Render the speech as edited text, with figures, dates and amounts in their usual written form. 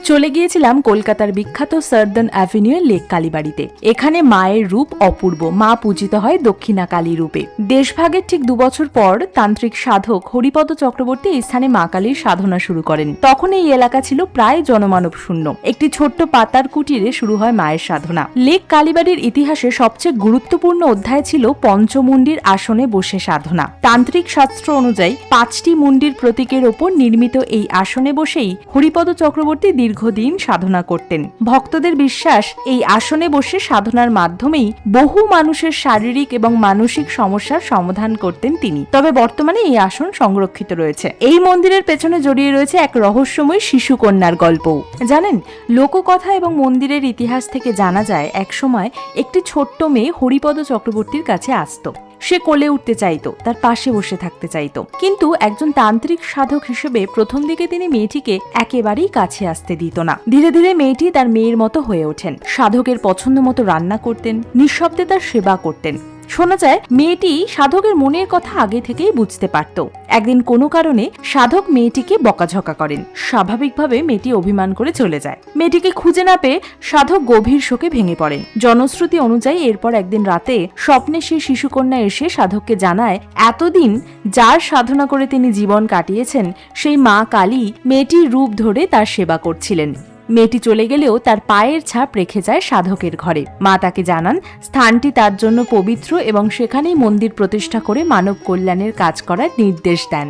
চলে গিয়েছিলাম কলকাতার বিখ্যাত সার্দার্ন অ্যাভিনিউ লেক কালীবাড়িতে। এখানে মায়ের রূপ অপূর্ব, মা পূজিত হয় দক্ষিণা কালী রূপে। দেশভাগের ঠিক 2 বছর পর তান্ত্রিক সাধক হরিপদ চক্রবর্তী এই স্থানে মা কালীর সাধনা শুরু করেন। তখন এই এলাকা ছিল প্রায় জনমানব শূন্য। একটি ছোট্ট পাতার কুটিরে শুরু হয় মায়ের সাধনা। লেক কালীবাড়ির ইতিহাসে সবচেয়ে গুরুত্বপূর্ণ অধ্যায় ছিল পঞ্চমুণ্ডির আসনে বসে সাধনা। তান্ত্রিক শাস্ত্র অনুযায়ী 5টি মুণ্ডির প্রতীকের ওপর নির্মিত এই আসনে বসেই হরিপদ চক্রবর্তী দীর্ঘদিন সাধনা করতেন। ভক্তদের বিশ্বাস, এই আসনে বসে সাধনার মাধ্যমেই বহু মানুষের শারীরিক এবং মানসিক সমস্যার সমাধান করতেন তিনি। তবে বর্তমানে এই আসন সংরক্ষিত রয়েছে। এই মন্দিরের পেছনে জড়িয়ে রয়েছে এক রহস্যময় শিশু কন্যার গল্পও। জানেন, লোককথা এবং মন্দিরের ইতিহাস থেকে জানা যায় একসময় একটি ছোট্ট মেয়ে হরিপদ চক্রবর্তীর কাছে আসত। সে কোলে উঠতে চাইতো, তার পাশে বসে থাকতে চাইতো, কিন্তু একজন তান্ত্রিক সাধক হিসেবে প্রথম দিকে তিনি মেয়েটিকে একেবারেই কাছে আসতে দিত না। ধীরে ধীরে মেয়েটি তার মেয়ের মতো হয়ে ওঠেন। সাধকের পছন্দ মতো রান্না করতেন, নিঃশব্দে তার সেবা করতেন। শোনা যায় মেয়েটি সাধকের মনের কথা আগে থেকেই বুঝতে পারত। একদিন কোনো কারণে সাধক মেয়েটিকে বকাঝকা করেন। স্বাভাবিকভাবে মেয়েটি অভিমান করে চলে যায়। মেয়েটিকে খুঁজে না পেয়ে সাধক গভীর শোকে ভেঙে পড়েন। জনশ্রুতি অনুযায়ী এরপর একদিন রাতে স্বপ্নে সেই শিশুকন্যা এসে সাধককে জানায় এতদিন যার সাধনা করে তিনি জীবন কাটিয়েছেন সেই মা কালী মেয়েটির রূপ ধরে তার সেবা করছিলেন। মেয়েটি চলে গেলেও তার পায়ের ছাপ রেখে যায় সাধকের ঘরে। মা তাকে জানান স্থানটি তার জন্য পবিত্র এবং সেখানেই মন্দির প্রতিষ্ঠা করে মানব কল্যাণের কাজ করার নির্দেশ দেন।